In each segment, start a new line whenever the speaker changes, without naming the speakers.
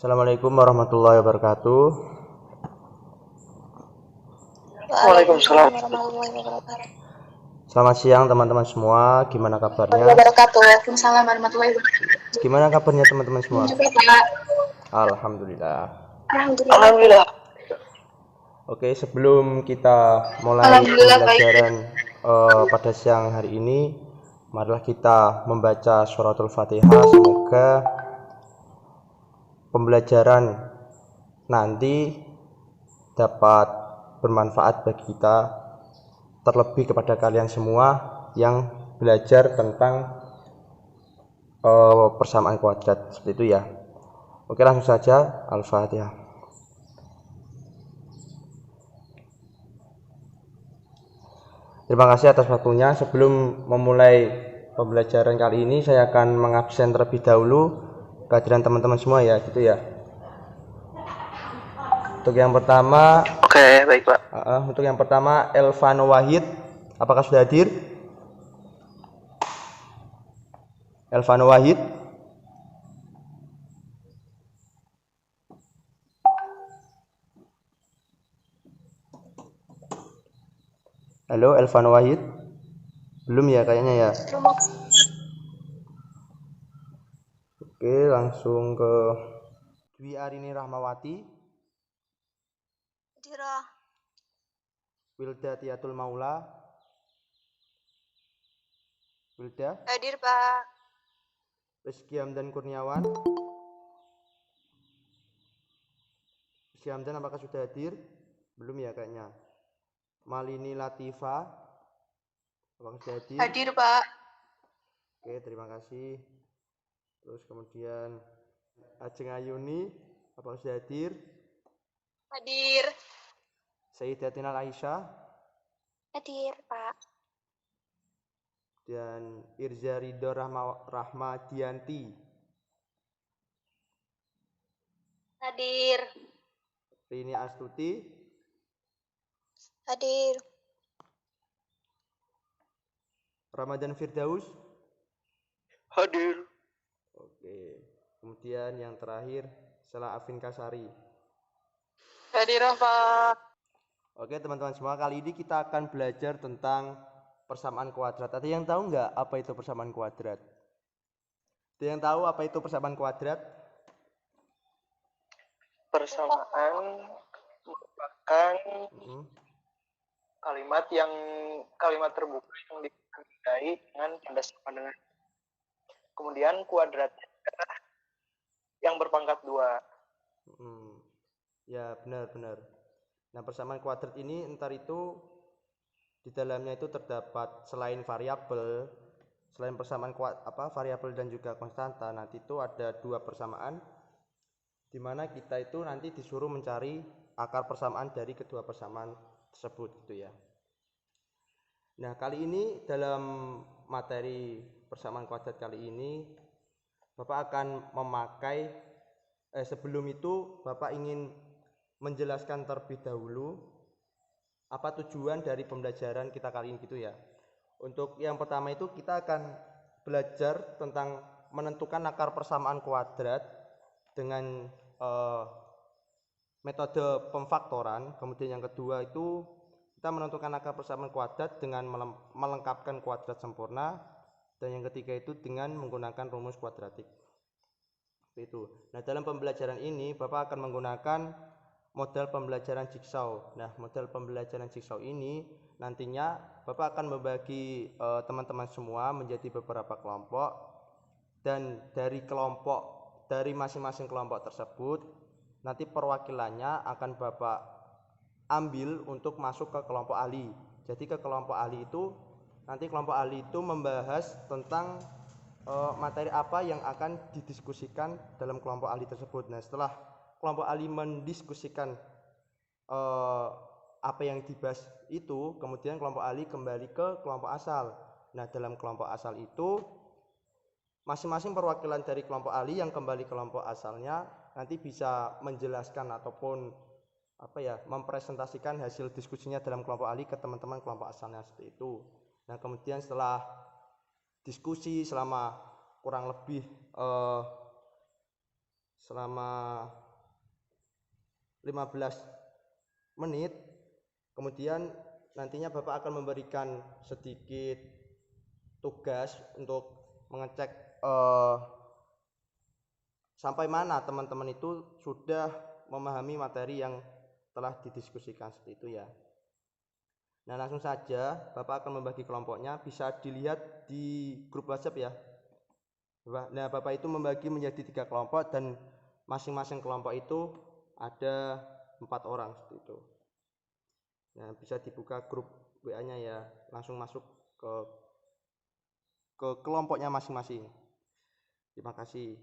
Assalamualaikum warahmatullahi wabarakatuh.
Waalaikumsalam warahmatullahi wabarakatuh.
Selamat siang teman-teman semua. Gimana kabarnya?
Waalaikumsalam warahmatullahi wabarakatuh.
Gimana kabarnya teman-teman semua?
Juga Pak.
Alhamdulillah.
Alhamdulillah.
Oke, sebelum kita mulai pembelajaran pada siang hari ini, marilah kita membaca suratul Fatihah. Semoga pembelajaran nanti dapat bermanfaat bagi kita, terlebih kepada kalian semua yang belajar tentang persamaan kuadrat, seperti itu ya. Oke, langsung saja Al-Fatihah. Terima kasih atas waktunya. Sebelum memulai pembelajaran kali ini, saya akan mengabsen terlebih dahulu kehadiran teman-teman semua ya, gitu ya. Untuk yang pertama,
Oke, baik Pak.
Untuk yang pertama Elvano Wahid, apakah sudah hadir? Elvano Wahid. Halo, Elvano Wahid. Belum ya kayaknya ya. Oke, langsung ke Dwi Arini Rahmawati.
Dirah.
Wilda Tiatul Maula. Wilda.
Hadir Pak.
Rizky Hamdan Kurniawan. Rizky Hamdan apakah sudah hadir? Belum ya kayaknya. Malini Latifa, apakah sudah hadir?
Hadir Pak.
Oke, terima kasih. Terus kemudian Ajeng Ayuni, apakah sudah hadir?
Hadir.
Sayyidatina Aisyah.
Hadir Pak.
Dan Irza Ridho Rahmadianti.
Hadir.
Rini Astuti.
Hadir.
Ramadan Firdaus.
Hadir.
Oke. Kemudian yang terakhir Sela Afin Kasari.
Hadir Pak.
Oke teman-teman semua, kali ini kita akan belajar tentang persamaan kuadrat. Ada yang tahu nggak apa itu persamaan kuadrat? Ada yang tahu apa itu persamaan kuadrat?
Persamaan merupakan kalimat terbuka yang ditandai dengan tanda sama dengan. Kemudian kuadratnya adalah yang berpangkat 2.
Ya, benar. Nah, persamaan kuadrat ini entar itu di dalamnya itu terdapat selain persamaan variabel dan juga konstanta, nanti itu ada dua persamaan di mana kita itu nanti disuruh mencari akar persamaan dari kedua persamaan tersebut gitu ya. Nah, kali ini dalam materi persamaan kuadrat kali ini Bapak akan memakai sebelum itu Bapak ingin menjelaskan terlebih dahulu apa tujuan dari pembelajaran kita kali ini gitu ya. Untuk yang pertama itu kita akan belajar tentang menentukan akar persamaan kuadrat dengan metode pemfaktoran. Kemudian yang kedua itu kita menentukan akar persamaan kuadrat dengan melengkapkan kuadrat sempurna, dan yang ketiga itu dengan menggunakan rumus kuadratik. Itu. Nah, dalam pembelajaran ini Bapak akan menggunakan model pembelajaran jigsaw. Nah, model pembelajaran jigsaw ini nantinya Bapak akan membagi teman-teman semua menjadi beberapa kelompok, dan dari masing-masing kelompok tersebut nanti perwakilannya akan Bapak ambil untuk masuk ke kelompok ahli. Jadi ke kelompok ahli itu nanti kelompok ahli itu membahas tentang materi apa yang akan didiskusikan dalam kelompok ahli tersebut. Nah, setelah kelompok ahli mendiskusikan apa yang dibahas itu, kemudian kelompok ahli kembali ke kelompok asal. Nah, dalam kelompok asal itu masing-masing perwakilan dari kelompok ahli yang kembali ke kelompok asalnya nanti bisa menjelaskan ataupun mempresentasikan hasil diskusinya dalam kelompok ahli ke teman-teman kelompok asalnya, seperti itu. Nah, kemudian setelah diskusi selama kurang lebih selama 15 menit. Kemudian nantinya Bapak akan memberikan sedikit tugas untuk mengecek sampai mana teman-teman itu sudah memahami materi yang telah didiskusikan seperti itu ya. Nah, langsung saja Bapak akan membagi kelompoknya, bisa dilihat di grup WhatsApp ya. Nah, Bapak itu membagi menjadi 3 kelompok dan masing-masing kelompok itu ada 4 orang seperti itu. Nah, bisa dibuka grup WA-nya ya, langsung masuk ke kelompoknya masing-masing. Terima kasih.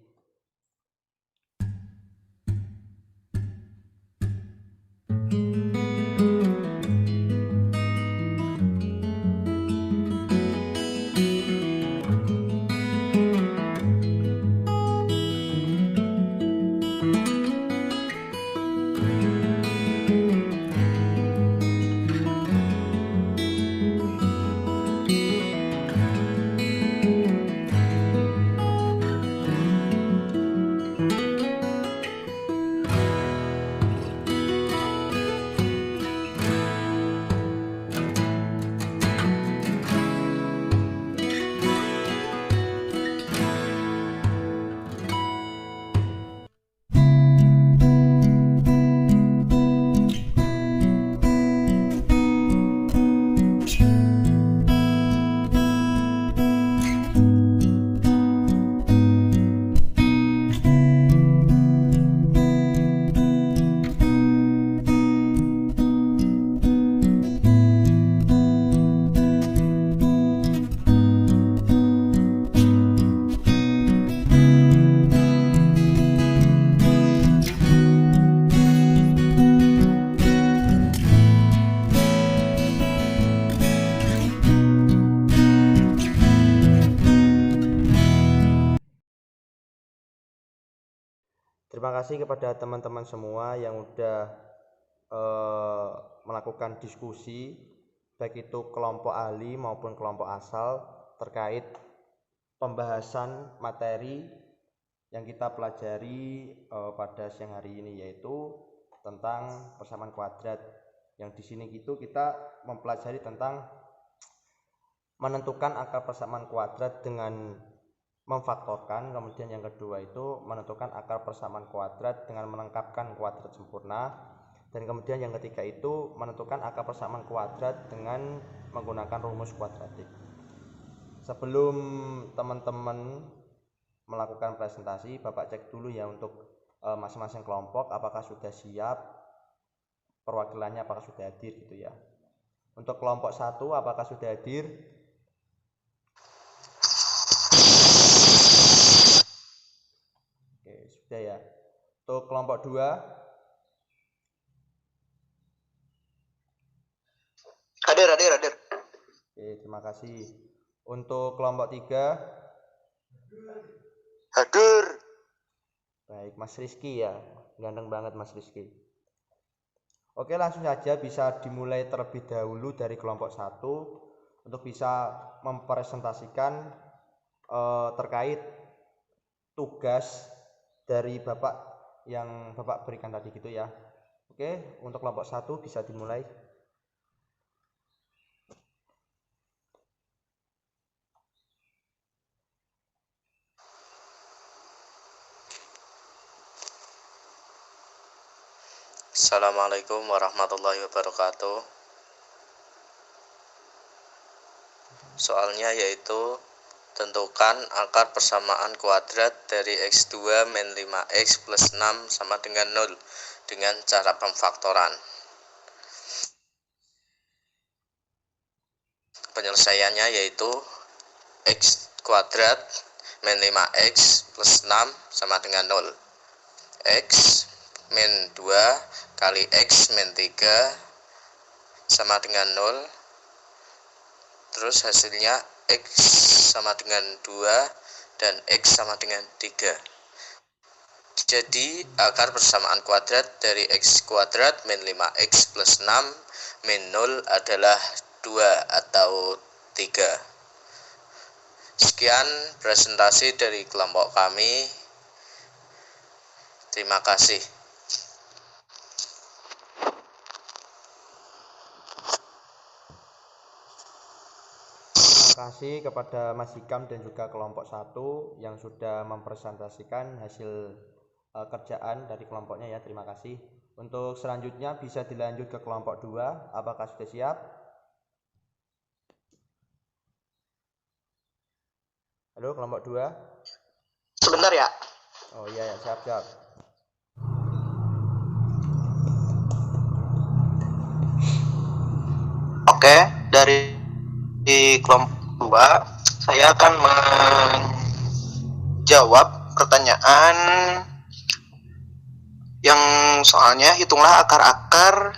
Terima kasih kepada teman-teman semua yang udah melakukan diskusi, baik itu kelompok ahli maupun kelompok asal terkait pembahasan materi yang kita pelajari pada siang hari ini, yaitu tentang persamaan kuadrat. Yang di sini itu kita mempelajari tentang menentukan akar persamaan kuadrat dengan memfaktorkan. Kemudian yang kedua itu menentukan akar persamaan kuadrat dengan melengkapkan kuadrat sempurna. Dan kemudian yang ketiga itu menentukan akar persamaan kuadrat dengan menggunakan rumus kuadratik. Sebelum teman-teman melakukan presentasi, Bapak cek dulu ya untuk masing-masing kelompok apakah sudah siap, perwakilannya apakah sudah hadir gitu ya. Untuk kelompok 1 apakah sudah hadir? Oke, sudah ya. Untuk kelompok 2?
Hadir.
Oke, terima kasih. Untuk kelompok 3?
Hadir.
Baik, Mas Rizky ya. Ganteng banget Mas Rizky. Oke, langsung saja bisa dimulai terlebih dahulu dari kelompok 1 untuk bisa mempresentasikan terkait tugas dari Bapak yang Bapak berikan tadi gitu ya. Oke, untuk kelompok 1 bisa dimulai.
Assalamualaikum warahmatullahi wabarakatuh. Soalnya yaitu tentukan akar persamaan kuadrat dari X2 min 5X plus 6 sama dengan 0 dengan cara pemfaktoran. Penyelesaiannya yaitu X kuadrat min 5X plus 6 sama dengan 0. X min 2 kali X min 3 sama dengan 0. Terus hasilnya X sama dengan 2 dan X sama dengan 3. Jadi akar persamaan kuadrat dari X kuadrat min 5X plus 6 min 0 adalah 2 atau 3. Sekian presentasi dari kelompok kami. Terima kasih.
Terima kasih kepada Mas Hikam dan juga kelompok 1 yang sudah mempresentasikan hasil kerjaan dari kelompoknya ya. Terima kasih. Untuk selanjutnya bisa dilanjut ke kelompok 2. Apakah sudah siap? Halo kelompok 2.
Sebentar ya.
Oh iya ya, siap.
Oke, dari kelompok 2 saya akan menjawab pertanyaan yang soalnya hitunglah akar-akar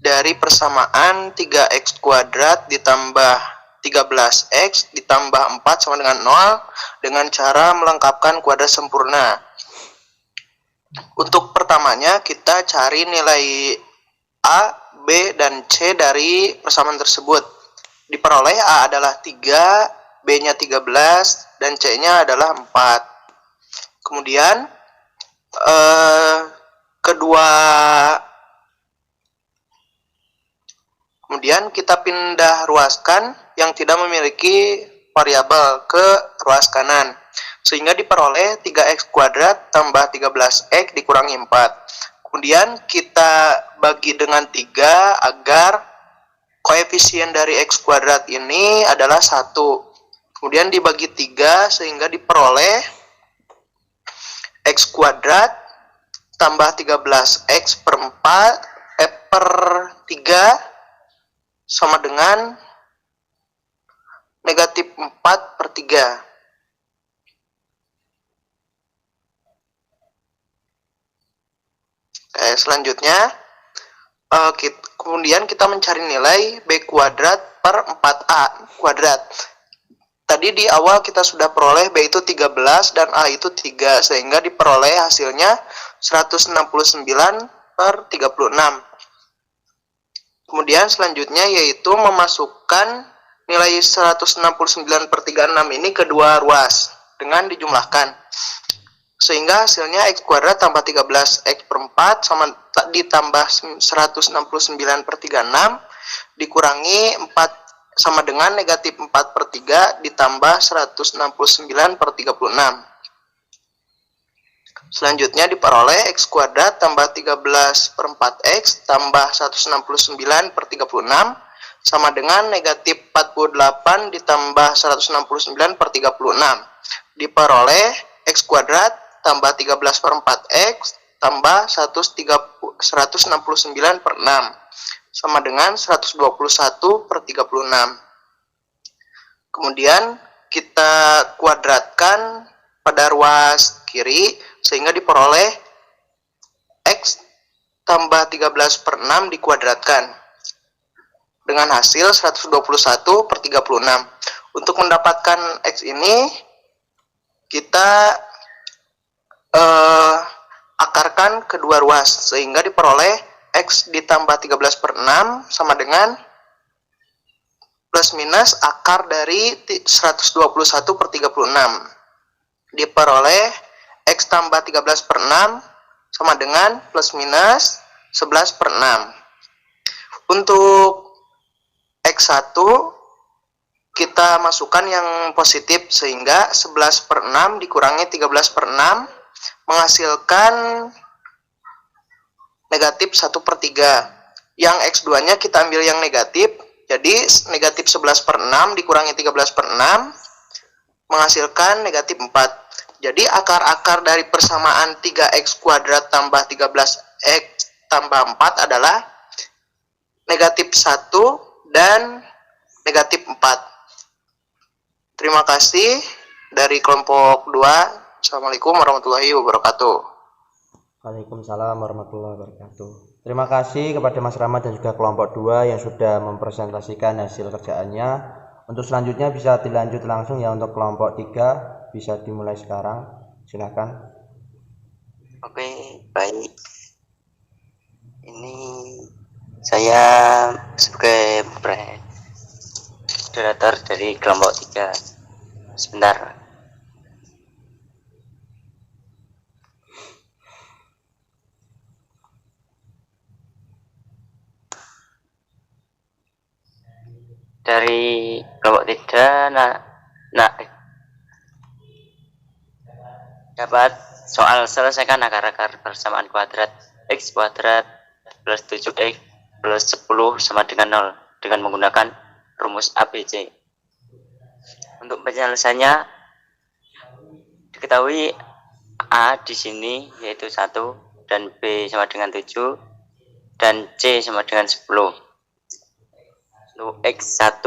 dari persamaan 3x kuadrat ditambah 13x ditambah 4 sama dengan 0 dengan cara melengkapkan kuadrat sempurna. Untuk pertamanya kita cari nilai A, B, dan C dari persamaan tersebut. Diperoleh A adalah 3, B-nya 13, dan C-nya adalah 4. Kemudian Kemudian kita pindah ruaskan yang tidak memiliki variabel ke ruas kanan. Sehingga diperoleh 3x kuadrat tambah 13x dikurangi 4. Kemudian kita bagi dengan 3 agar koefisien dari x kuadrat ini adalah 1. Kemudian dibagi 3 sehingga diperoleh x kuadrat tambah 13x per 3 sama dengan negatif 4 per 3. Selanjutnya kemudian kita mencari nilai b kuadrat per 4a kuadrat. Tadi di awal kita sudah peroleh b itu 13 dan a itu 3, sehingga diperoleh hasilnya 169 per 36. Kemudian selanjutnya yaitu memasukkan nilai 169 per 36 ini ke dua ruas dengan dijumlahkan. Sehingga hasilnya x kuadrat tambah 13x per 4 sama ditambah 169 per 36 dikurangi 4 sama dengan negatif 4 per 3 ditambah 169 per 36. Selanjutnya diperoleh x kuadrat tambah 13 per 4x tambah 169 per 36 sama dengan negatif 48 ditambah 169 per 36. Diperoleh x kuadrat tambah 13 per 4x tambah 169 per 6 sama dengan 121 per 36. Kemudian kita kuadratkan pada ruas kiri sehingga diperoleh x tambah 13 per 6 dikuadratkan dengan hasil 121 per 36. Untuk mendapatkan x ini kita akarkan kedua ruas sehingga diperoleh x ditambah 13 per 6 sama dengan plus minus akar dari 121 per 36. Diperoleh x tambah 13 per 6 sama dengan plus minus 11 per 6. Untuk x1 kita masukkan yang positif sehingga 11 per 6 dikurangi 13 per 6 menghasilkan negatif 1 per 3. Yang x2 nya kita ambil yang negatif, jadi negatif 11 per 6 dikurangi 13 per 6 menghasilkan negatif 4. Jadi akar-akar dari persamaan 3x kuadrat tambah 13x tambah 4 adalah negatif 1 dan negatif 4. Terima kasih dari kelompok 2. Assalamualaikum warahmatullahi wabarakatuh.
Waalaikumsalam warahmatullahi wabarakatuh. Terima kasih kepada Mas Rahmat dan juga kelompok 2 yang sudah mempresentasikan hasil kerjaannya. Untuk selanjutnya bisa dilanjut langsung ya untuk kelompok 3, bisa dimulai sekarang. Silakan.
Oke, baik. Ini saya sebagai moderator dari kelompok 3. Sebentar. dari kelompok 3 dapat soal selesaikan akar-akar persamaan kuadrat x kuadrat plus 7x plus 10 sama dengan 0 dengan menggunakan rumus ABC. Untuk penyelesaiannya diketahui A di sini yaitu 1 dan B sama dengan 7 dan C sama dengan 10. Untuk X1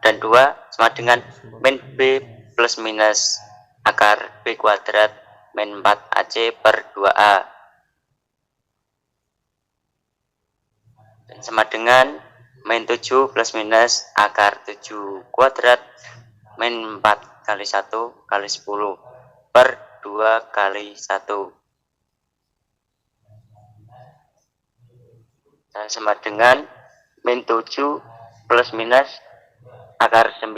dan 2 sama dengan min B plus minus akar B kuadrat min 4AC per 2A. Dan sama dengan min 7 plus minus akar 7 kuadrat min 4 kali 1 kali 10 per 2 kali 1. Dan sama dengan min 7 plus minus akar 9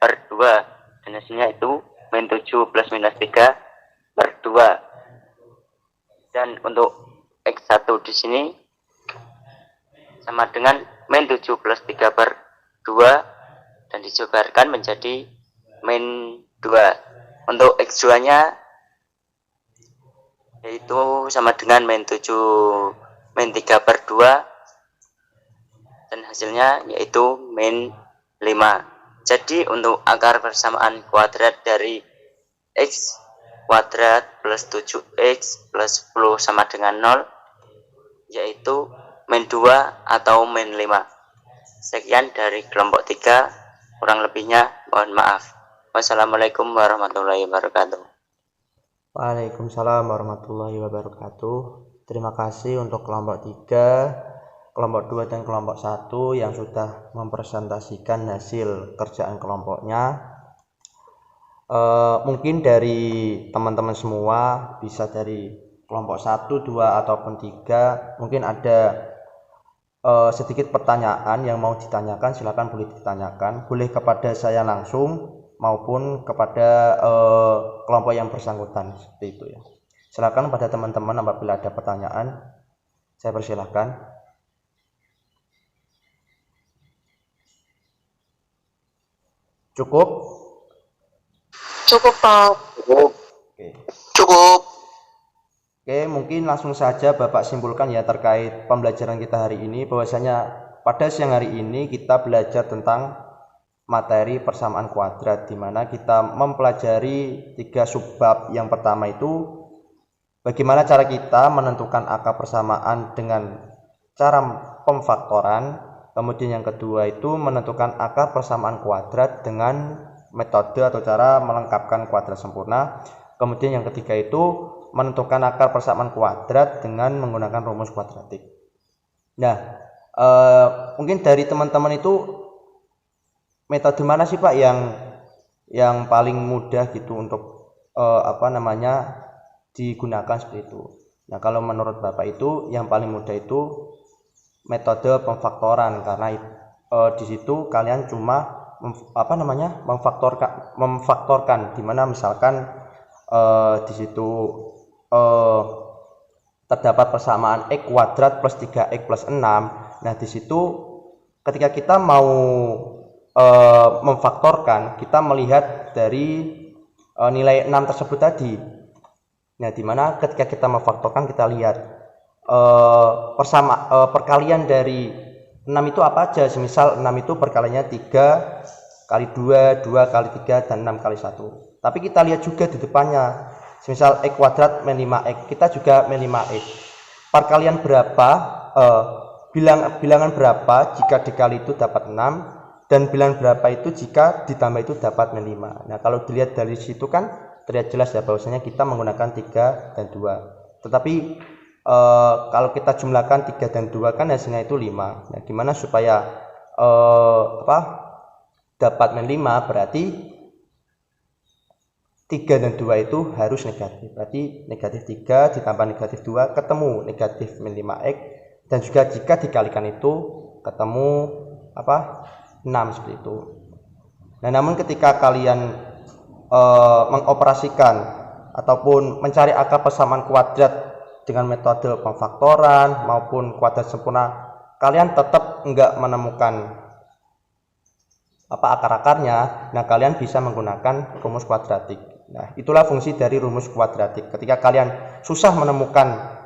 per 2. Dan hasilnya itu min 7 plus minus 3 per 2. Dan untuk X1 di sini sama dengan min 7 plus 3 per 2 dan dijabarkan menjadi min 2. Untuk X2 nya yaitu sama dengan min 7 min 3 per 2 dan hasilnya yaitu min 5. Jadi untuk akar persamaan kuadrat dari x kuadrat plus 7x plus 10 sama dengan 0 yaitu min 2 atau min 5. Sekian dari kelompok 3, kurang lebihnya mohon maaf. Wassalamualaikum warahmatullahi wabarakatuh.
Waalaikumsalam warahmatullahi wabarakatuh. Terima kasih untuk kelompok 3, kelompok 2 dan kelompok 1 yang sudah mempresentasikan hasil kerjaan kelompoknya. Mungkin dari teman-teman semua, bisa dari kelompok 1, 2 ataupun 3, mungkin ada sedikit pertanyaan yang mau ditanyakan, silakan boleh ditanyakan, boleh kepada saya langsung maupun kepada kelompok yang bersangkutan, seperti itu ya. Silakan pada teman-teman apabila ada pertanyaan, saya persilahkan. Cukup?
Cukup, Pak. Cukup.
Oke, mungkin langsung saja Bapak simpulkan ya terkait pembelajaran kita hari ini, bahwasanya pada siang hari ini kita belajar tentang materi persamaan kuadrat, di mana kita mempelajari 3 subbab. Yang pertama itu bagaimana cara kita menentukan akar persamaan dengan cara pemfaktoran. Kemudian yang kedua itu menentukan akar persamaan kuadrat dengan metode atau cara melengkapkan kuadrat sempurna. Kemudian yang ketiga itu menentukan akar persamaan kuadrat dengan menggunakan rumus kuadratik. Nah, mungkin dari teman-teman itu metode mana sih Pak yang paling mudah gitu untuk digunakan seperti itu? Nah, kalau menurut Bapak itu yang paling mudah itu metode pemfaktoran, karena di situ kalian cuma memfaktorkan, di mana misalkan di situ terdapat persamaan x kuadrat plus 3x plus 6. Nah, di situ ketika kita mau memfaktorkan, kita melihat dari nilai 6 tersebut tadi. Nah, di mana ketika kita memfaktorkan, kita lihat perkalian dari 6 itu apa aja. Semisal 6 itu perkaliannya 3 kali 2, 2 kali 3, dan 6 kali 1. Tapi kita lihat juga di depannya. Semisal x kuadrat min 5x, kita juga min 5x. Perkalian berapa, bilangan berapa jika dikali itu dapat 6, dan bilangan berapa itu jika ditambah itu dapat min 5. Nah, kalau dilihat dari situ kan terlihat jelas ya bahwasanya kita menggunakan 3 dan 2. Tetapi kalau kita jumlahkan 3 dan 2 kan hasilnya itu 5. Nah, gimana supaya dapat min 5? Berarti 3 dan 2 itu harus negatif. Berarti negatif 3 ditambah negatif 2 ketemu negatif min 5x, dan juga jika dikalikan itu ketemu 6 seperti itu. Nah, namun ketika kalian mengoperasikan ataupun mencari akar persamaan kuadrat dengan metode pemfaktoran maupun kuadrat sempurna, kalian tetap enggak menemukan akar-akarnya, nah kalian bisa menggunakan rumus kuadratik. Nah, itulah fungsi dari rumus kuadratik. Ketika kalian susah menemukan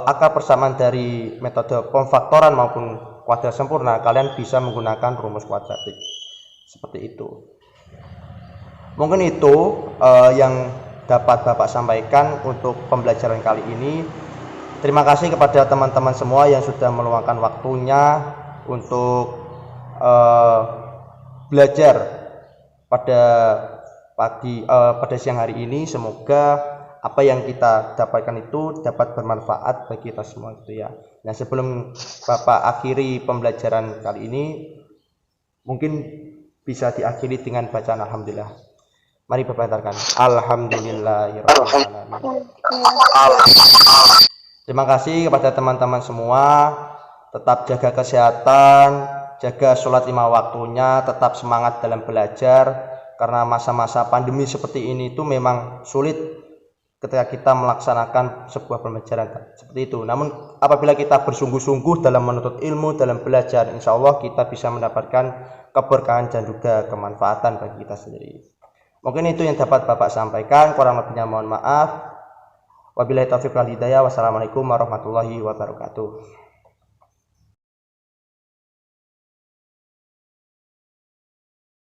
akar persamaan dari metode pemfaktoran maupun kuadrat sempurna, kalian bisa menggunakan rumus kuadratik. Seperti itu. Mungkin itu yang dapat Bapak sampaikan untuk pembelajaran kali ini. Terima kasih kepada teman-teman semua yang sudah meluangkan waktunya untuk belajar pada pada siang hari ini. Semoga apa yang kita dapatkan itu dapat bermanfaat bagi kita semua gitu ya. Nah, sebelum Bapak akhiri pembelajaran kali ini, mungkin bisa diakhiri dengan bacaan alhamdulillah. Mari Bapak katakan alhamdulillahirabbil alamin. Terima kasih kepada teman-teman semua. Tetap jaga kesehatan, jaga sholat 5 waktunya, tetap semangat dalam belajar, karena masa-masa pandemi seperti ini itu memang sulit ketika kita melaksanakan sebuah pembelajaran seperti itu. Namun apabila kita bersungguh-sungguh dalam menuntut ilmu, dalam belajar, insya Allah kita bisa mendapatkan keberkahan dan juga kemanfaatan bagi kita sendiri. Mungkin itu yang dapat Bapak sampaikan, kurang lebihnya mohon maaf. Wabillahi taufiq wal hidayah. Wassalamualaikum warahmatullahi wabarakatuh.